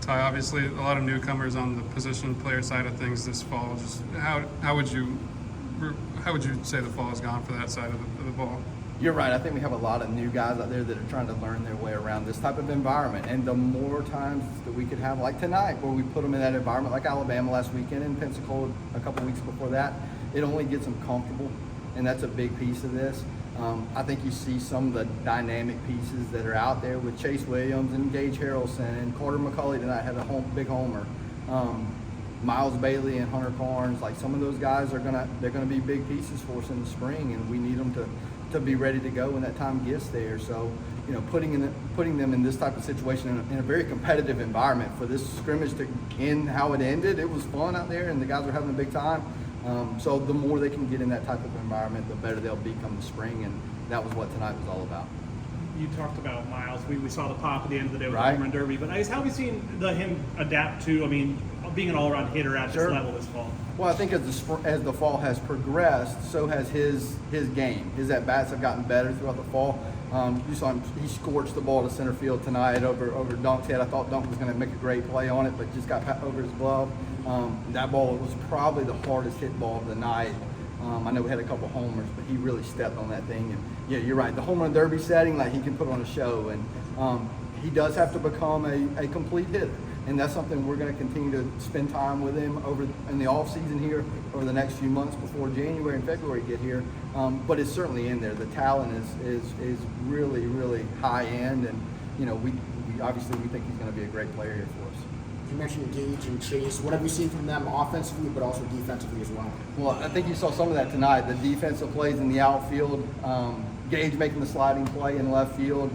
Ty, obviously a lot of newcomers on the position player side of things this fall. Just how would you say the fall has gone for that side of the ball? You're right. I think we have a lot of new guys out there that are trying to learn their way around this type of environment. And the more times that we could have, like tonight, where we put them in that environment, like Alabama last weekend and Pensacola a couple weeks before that, it only gets them comfortable. And that's a big piece of this. I think you see some of the dynamic pieces that are out there with Chase Williams and Gage Harrelson and Carter McCulley tonight had a big homer. Miles Bailey and Hunter Carnes, like some of those guys they're gonna be big pieces for us in the spring, and we need them to be ready to go when that time gets there. So, putting them in this type of situation in a very competitive environment for this scrimmage to end how it ended, it was fun out there, and the guys were having a big time. So the more they can get in that type of environment, the better they'll become the spring, and that was what tonight was all about. You talked about Miles. We saw the pop at the end of the day with Right. the home run derby, but how have you seen him adapt to, being an all-around hitter at this level this fall? Well, I think as the fall has progressed, so has his game. His at-bats have gotten better throughout the fall. You saw him, he scorched the ball to center field tonight over Dunk's head. I thought Dunk was going to make a great play on it, but just got over his glove. That ball was probably the hardest hit ball of the night. I know we had a couple homers, but he really stepped on that thing. And yeah, you're right. The home run derby setting, like he can put on a show, and he does have to become a complete hitter. And that's something we're going to continue to spend time with him over in the off season here over the next few months before January and February get here. But it's certainly in there. The talent is really, really high end, and we obviously we think he's going to be a great player here for us. You mentioned Gage and Chase. What have you seen from them offensively, but also defensively as well? Well, I think you saw some of that tonight. The defensive plays in the outfield, Gage making the sliding play in left field,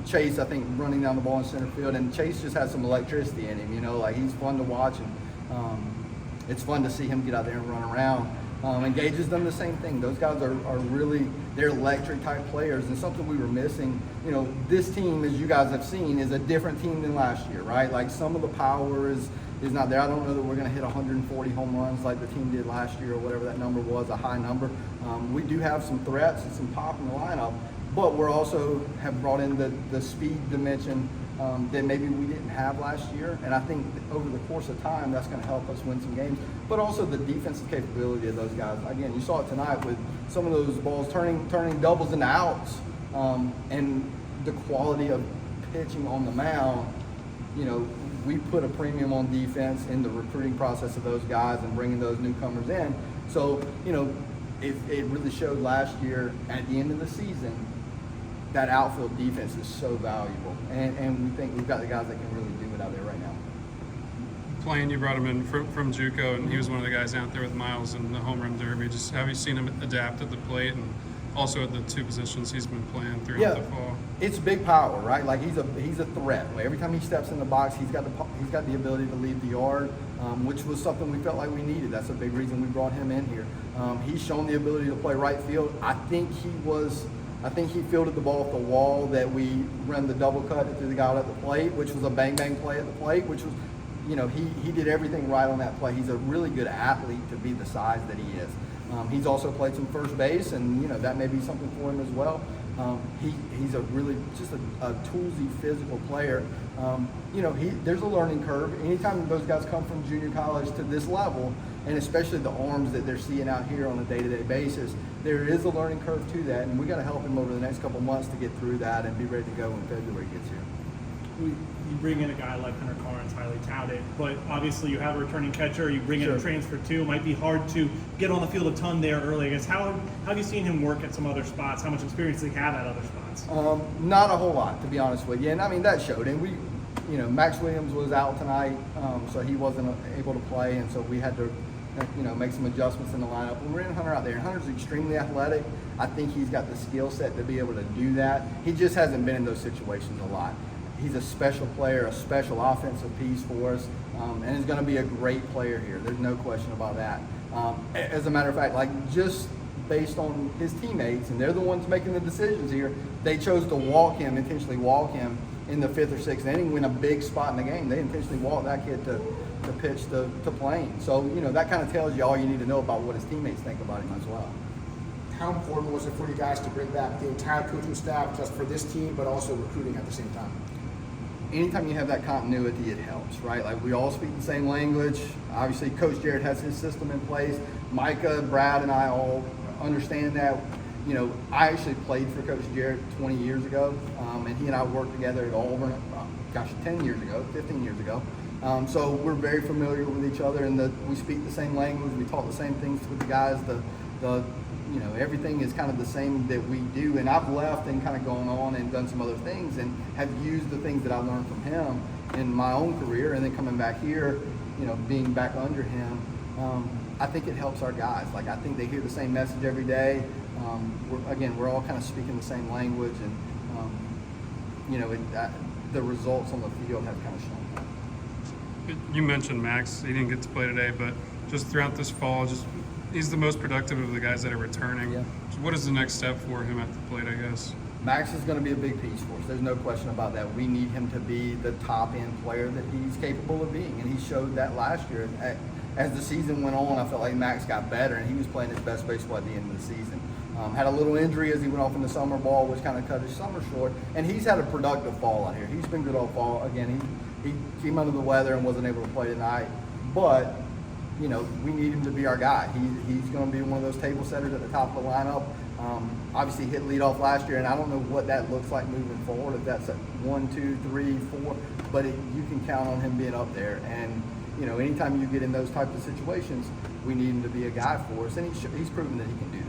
Chase, I think, running down the ball in center field, and Chase just has some electricity in him. Like he's fun to watch, and it's fun to see him get out there and run around. And Gage has done the same thing. Those guys are really, they're electric type players, and something we were missing. This team, as you guys have seen, is a different team than last year, right? Like some of the power is not there. I don't know that we're going to hit 140 home runs like the team did last year or whatever that number was, a high number. We do have some threats and some pop in the lineup, but we're also have brought in the speed dimension that maybe we didn't have last year. And I think over the course of time, that's going to help us win some games. But also the defensive capability of those guys. Again, you saw it tonight with some of those balls turning doubles into outs, and the quality of pitching on the mound. We put a premium on defense in the recruiting process of those guys and bringing those newcomers in. So, it really showed last year at the end of the season. That outfield defense is so valuable, and we think we've got the guys that can really do it out there right now. Playing, you brought him in from JUCO, and he was one of the guys out there with Miles in the home run derby. Just have you seen him adapt at the plate, and also at the two positions he's been playing throughout the fall? It's big power, right? Like he's a threat. Every time he steps in the box, he's got the ability to leave the yard, which was something we felt like we needed. That's a big reason we brought him in here. He's shown the ability to play right field. I think he fielded the ball at the wall that we ran the double cut to the guy out at the plate, which was a bang bang play at the plate, which was, he did everything right on that play. He's a really good athlete to be the size that he is. He's also played some first base, and that may be something for him as well. He's a really just a toolsy physical player. There's a learning curve. Anytime those guys come from junior college to this level, and especially the arms that they're seeing out here on a day-to-day basis, there is a learning curve to that, and we got to help him over the next couple months to get through that and be ready to go when February gets here. You bring in a guy like Hunter Carnes, highly touted, but obviously you have a returning catcher. You bring in a transfer too. It might be hard to get on the field a ton there early. I guess how have you seen him work at some other spots? How much experience does he have at other spots? Not a whole lot, to be honest with you. And that showed. And Max Williams was out tonight, so he wasn't able to play, and so we had to make some adjustments in the lineup. When we're in Hunter out there, Hunter's extremely athletic. I think he's got the skill set to be able to do that. He just hasn't been in those situations a lot. He's a special player, a special offensive piece for us, and he's going to be a great player here. There's no question about that. As a matter of fact, just based on his teammates, and they're the ones making the decisions here, they chose to intentionally walk him in the 5th or 6th inning, win a big spot in the game. They intentionally walked that kid to pitch to Plain. So, that kind of tells you all you need to know about what his teammates think about him as well. How important was it for you guys to bring back the entire coaching staff just for this team, but also recruiting at the same time? anytime you have that continuity, it helps, right? Like we all speak the same language. Obviously, Coach Jarrett has his system in place. Micah, Brad, and I all understand that. You know, I actually played for Coach Jarrett 20 years ago, and he and I worked together at Auburn, 10 years ago, 15 years ago. So we're very familiar with each other, and we speak the same language. We talk the same things with the guys. You know, everything is kind of the same that we do. And I've left and kind of gone on and done some other things, and have used the things that I learned from him in my own career, and then coming back here, you know, being back under him. I think it helps our guys. Like, I think they hear the same message every day. We're all kind of speaking the same language, and you know, the results on the field have kind of shown that. You mentioned Max. He didn't get to play today, but just throughout this fall, he's the most productive of the guys that are returning. Yeah. So what is the next step for him at the plate, I guess? Max is going to be a big piece for us. There's no question about that. We need him to be the top end player that he's capable of being, and he showed that last year. As the season went on, I felt like Max got better, and he was playing his best baseball at the end of the season. Had a little injury as he went off in the summer ball, which kind of cut his summer short, and he's had a productive fall out here. He's been good all fall. Again, he came under the weather and wasn't able to play tonight, but you know, we need him to be our guy. He's going to be one of those table setters at the top of the lineup. Obviously hit leadoff last year, and I don't know what that looks like moving forward, if that's at 1, 2, 3, 4, but you can count on him being up there. And you know, anytime you get in those types of situations, we need him to be a guy for us, and he's proven that he can do that.